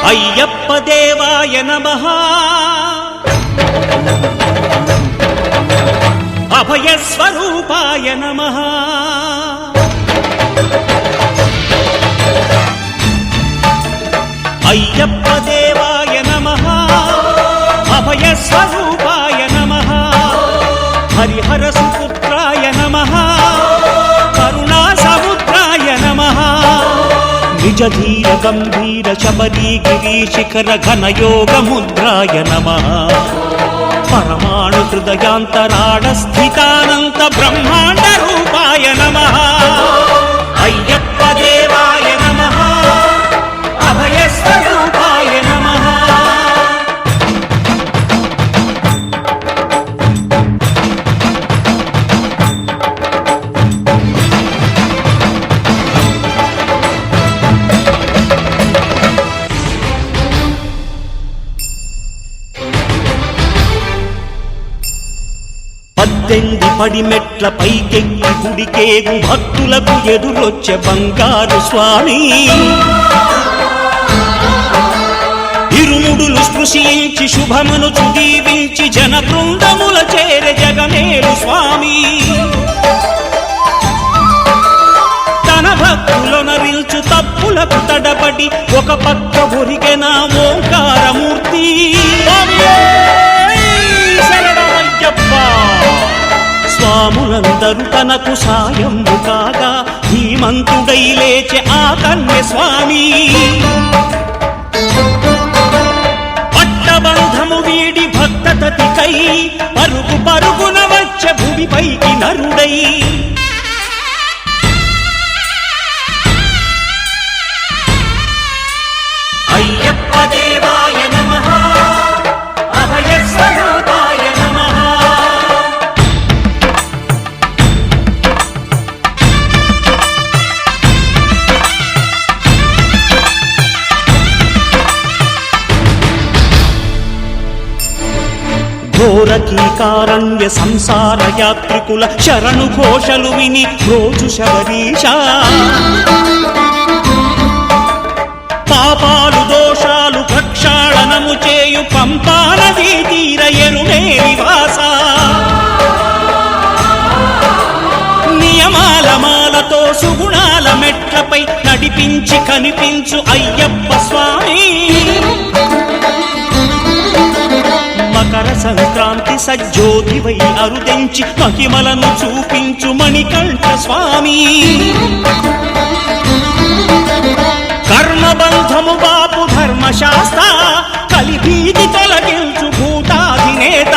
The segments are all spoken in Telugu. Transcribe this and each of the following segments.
అయ్యప్ప దేవాయ నమః అభయ స్వరూపాయ నమః అయ్యప్ప దేవాయ నమః అభయ స్వరూపాయ నమః హరిహర సుపుత్రాయ నమః కరుణా సముద్రాయ నమః నిజ ధీర గంభీర శబరీ గిరి శిఖర ఘన యోగ ముద్రాయ నమః పరమాణు హృదయాంతరాడ స్థితానంత బ్రహ్మాండ రూపాయ నమః అయ్యప్ప దేవాయ నమః అభయ స్వరూపాయ నమః పద్దెంది పడిమెట్ల పైకెక్కి గుడికేగు భక్తులకు ఎదురొచ్చే బంగారు స్వామి ఇరుముడులు స్పృశించి శుభమనుచు దీవించి జన బృందముల చేరే జగమేలు స్వామి తన భక్తులొనరిల్చు తప్పులకు తడబడి ఒక పక్క ఒరిగెన ఓంకారమూర్తి స్వాములందరూ తనకు సాయము కాగా ధీమంతుడై లేచే ఆ కన్య స్వామి పట్టబంధము వీడి భక్తతతికై పరుగు పరుగున వచ్చే భూమిపైకి నరుడై అయ్యప్ప దేవాయ నమః అభయ స్వరూపాయ నమః ఘోరకీకారణ్య సంసార యాత్రికుల శరణు ఘోషలు విని రోజు శబరీష పాపాలు దోషాలు ప్రక్షాళనము చేయు పంపా నదీ తీర ఎరుమే నివాస నియమాల మాలతో సుగుణాల మెట్లపై నడిపించి కనిపించు అయ్యప్ప స్వామి మకర సంక్రాంతి సజ్జోతివై అరుదెంచి మహిమలను చూపించు మణికంఠ స్వామి కర్మబంధము బాపు ధర్మశాస్త్ర కలిభీతి తొలగించు భూతాధినేత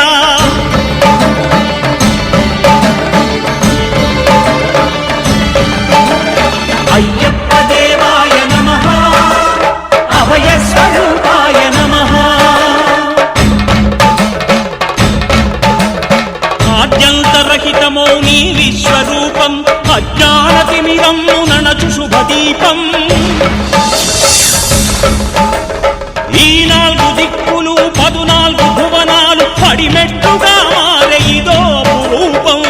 అయ్యప్ప దేవాయ నమః అభయ స్వరూపాయ నమః ఆద్యంతరహితమో నీ విశ్వరూపం అజ్ఞానతిమిరము నణచు శుభదీపం ఈ 4 దిక్కులు 14 భువనాలు పడిమెట్టుగా మారే ఇదో అపురూపం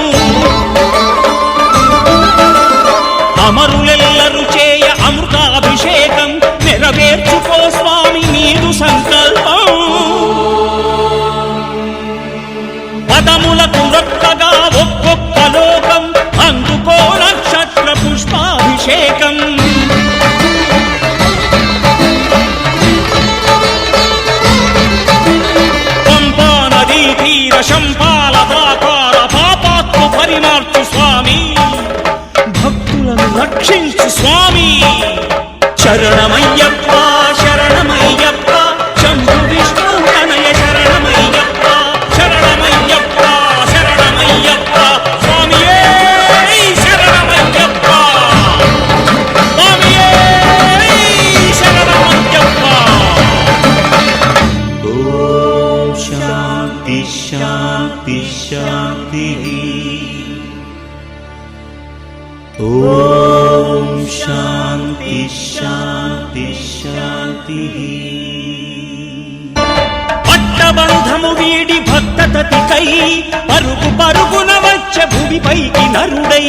అమరులెల్లరు చేయ అమృతాభిషేకం నెరవేర్చుకో స్వామి నీదు సంకల్పం పదములకు రొక్కగా ఒక్కొక్క లోకం అందుకో నక్షత్ర పుష్పాభిషేకం పంపా నదీ తీర శంపాల దాకార పాపాత్మ పరిమార్చు స్వామి భక్తులను రక్షించు స్వామి శరణమయ్యప్ప శరణమయ్యప్ప శంభు విష్ణు తనయ శరణమయ్యప్ప శరణమయ్యప్ప శరణమయ్యప్ప స్వామియే శరణమయ్యప్ప స్వామియే శరణమయ్యప్ప ఓం శాంతి శాంతి శాంతి ఓం శాంతి శాంతి శాంతి పట్టబంధము వీడి భక్తతతికై పరుగు పరుగున వచ్చే భూమిపైకి నరుడై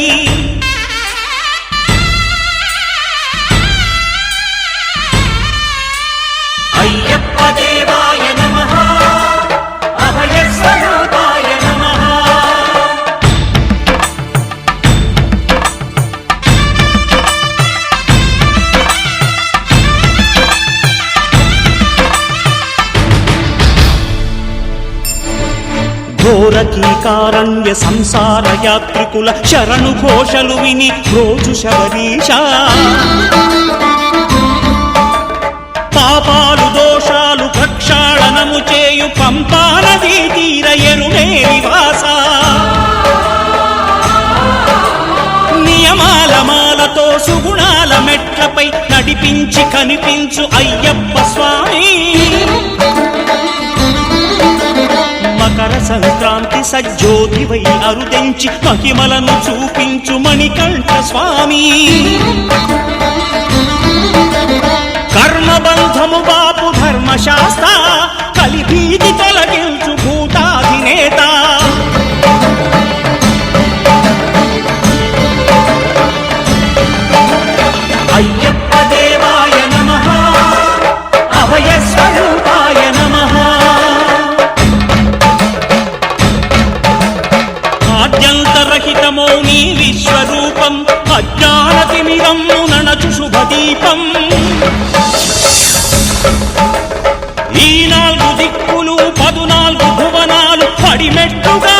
ఘోరకీకారణ్య సంసార యాత్రికుల శరణు ఘోషలు విని రోజు శబరీశ పాపాలు దోషాలు ప్రక్షాళనము చేయు పంపా నదీ తీర ఎరుమే నివాస నియమాల మాలతో సుగుణాల మెట్లపై నడిపించి కనిపించు అయ్యప్ప స్వామి మకర సంక్రాంతి సజ్జోతివై అరుదెంచి మహిమలను చూపించు మణికంఠ స్వామి కర్మబంధము బాపు ధర్మశాస్త్ర కలిభీతి తొలగించు భూతాధినేత అయ్యప్ప దేవాయ నమః అభయ స్వరూపాయ నమః ఆద్యంతరహితమో నీ విశ్వరూపం అజ్ఞానతిమిరమ్ము నణచు శుభదీపం ఈ 4 దిక్కులు 14 భువనాలు పడిమెట్టుగా